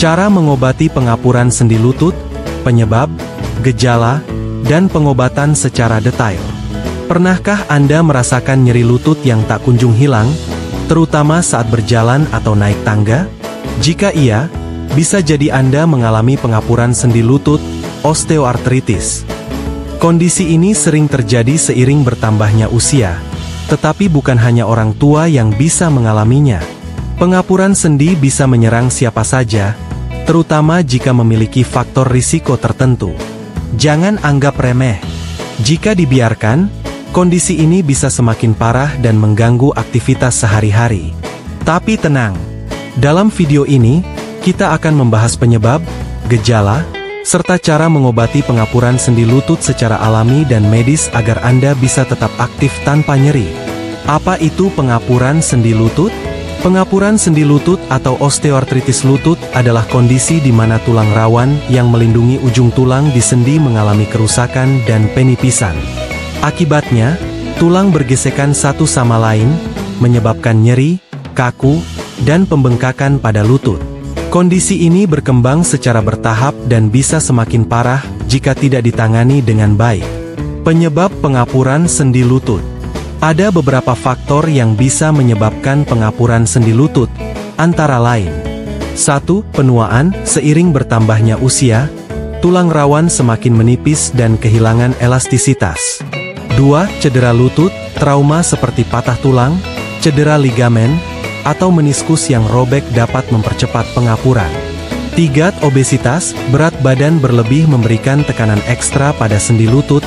Cara mengobati pengapuran sendi lutut, penyebab, gejala, dan pengobatan secara detail. Pernahkah Anda merasakan nyeri lutut yang tak kunjung hilang, terutama saat berjalan atau naik tangga? Jika iya, bisa jadi Anda mengalami pengapuran sendi lutut, osteoartritis. Kondisi ini sering terjadi seiring bertambahnya usia, tetapi bukan hanya orang tua yang bisa mengalaminya. Pengapuran sendi bisa menyerang siapa saja, terutama jika memiliki faktor risiko tertentu. Jangan anggap remeh. Jika dibiarkan, kondisi ini bisa semakin parah dan mengganggu aktivitas sehari-hari. Tapi tenang, dalam video ini, kita akan membahas penyebab, gejala, serta cara mengobati pengapuran sendi lutut secara alami dan medis agar Anda bisa tetap aktif tanpa nyeri. Apa itu pengapuran sendi lutut? Pengapuran sendi lutut atau osteoartritis lutut adalah kondisi di mana tulang rawan yang melindungi ujung tulang di sendi mengalami kerusakan dan penipisan. Akibatnya, tulang bergesekan satu sama lain, menyebabkan nyeri, kaku, dan pembengkakan pada lutut. Kondisi ini berkembang secara bertahap dan bisa semakin parah jika tidak ditangani dengan baik. Penyebab pengapuran sendi lutut. Ada beberapa faktor yang bisa menyebabkan pengapuran sendi lutut, antara lain. 1. Penuaan. Seiring bertambahnya usia, tulang rawan semakin menipis dan kehilangan elastisitas. 2. Cedera lutut. Trauma seperti patah tulang, cedera ligamen, atau meniskus yang robek dapat mempercepat pengapuran. 3. Obesitas. Berat badan berlebih memberikan tekanan ekstra pada sendi lutut,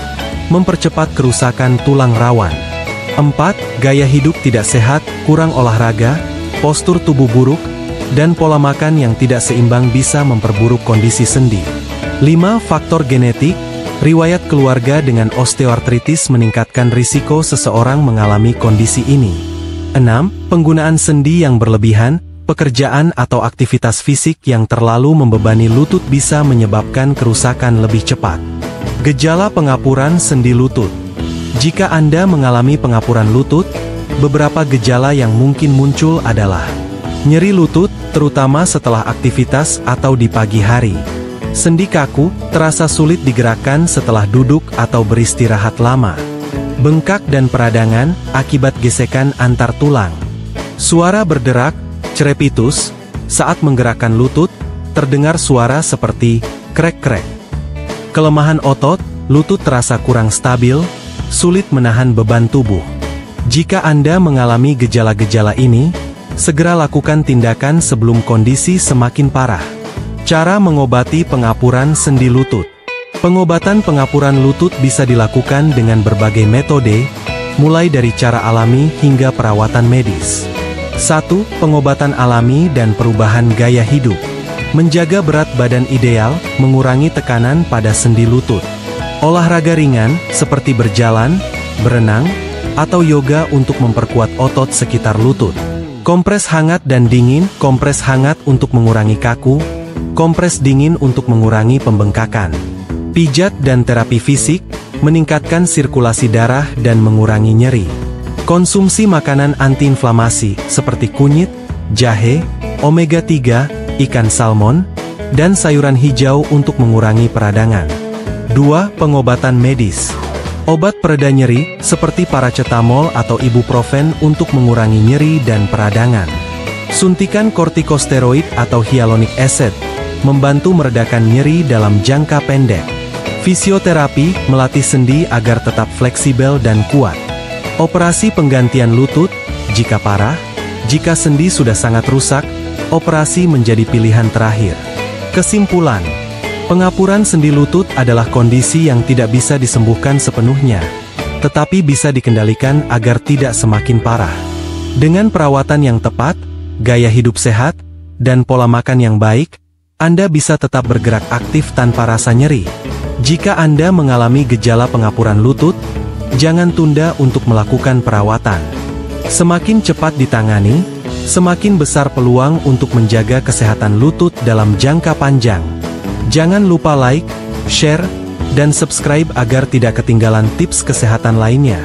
mempercepat kerusakan tulang rawan. 4. Gaya hidup tidak sehat, kurang olahraga, postur tubuh buruk, dan pola makan yang tidak seimbang bisa memperburuk kondisi sendi. 5. Faktor genetik. Riwayat keluarga dengan osteoartritis meningkatkan risiko seseorang mengalami kondisi ini. 6. Penggunaan sendi yang berlebihan, pekerjaan atau aktivitas fisik yang terlalu membebani lutut bisa menyebabkan kerusakan lebih cepat. Gejala pengapuran sendi lutut. Jika Anda mengalami pengapuran lutut, beberapa gejala yang mungkin muncul adalah nyeri lutut, terutama setelah aktivitas atau di pagi hari. Sendi kaku, terasa sulit digerakkan setelah duduk atau beristirahat lama. Bengkak dan peradangan akibat gesekan antar tulang. Suara berderak, crepitus, saat menggerakkan lutut, terdengar suara seperti krek-krek. Kelemahan otot, lutut terasa kurang stabil, sulit menahan beban tubuh. Jika Anda mengalami gejala-gejala ini, segera lakukan tindakan sebelum kondisi semakin parah. Cara mengobati pengapuran sendi lutut. Pengobatan pengapuran lutut bisa dilakukan dengan berbagai metode, mulai dari cara alami hingga perawatan medis. 1. Pengobatan alami dan perubahan gaya hidup. Menjaga berat badan ideal, mengurangi tekanan pada sendi lutut. Olahraga ringan, seperti berjalan, berenang, atau yoga untuk memperkuat otot sekitar lutut. Kompres hangat dan dingin, kompres hangat untuk mengurangi kaku, kompres dingin untuk mengurangi pembengkakan. Pijat dan terapi fisik, meningkatkan sirkulasi darah dan mengurangi nyeri. Konsumsi makanan antiinflamasi, seperti kunyit, jahe, omega 3, ikan salmon, dan sayuran hijau untuk mengurangi peradangan. 2. Pengobatan medis. Obat pereda nyeri, seperti paracetamol atau ibuprofen untuk mengurangi nyeri dan peradangan. Suntikan kortikosteroid atau hyaluronic acid, membantu meredakan nyeri dalam jangka pendek. Fisioterapi, melatih sendi agar tetap fleksibel dan kuat. Operasi penggantian lutut, jika parah. Jika sendi sudah sangat rusak, operasi menjadi pilihan terakhir. Kesimpulan. Pengapuran sendi lutut adalah kondisi yang tidak bisa disembuhkan sepenuhnya, tetapi bisa dikendalikan agar tidak semakin parah. Dengan perawatan yang tepat, gaya hidup sehat, dan pola makan yang baik, Anda bisa tetap bergerak aktif tanpa rasa nyeri. Jika Anda mengalami gejala pengapuran lutut, jangan tunda untuk melakukan perawatan. Semakin cepat ditangani, semakin besar peluang untuk menjaga kesehatan lutut dalam jangka panjang. Jangan lupa like, share, dan subscribe agar tidak ketinggalan tips kesehatan lainnya.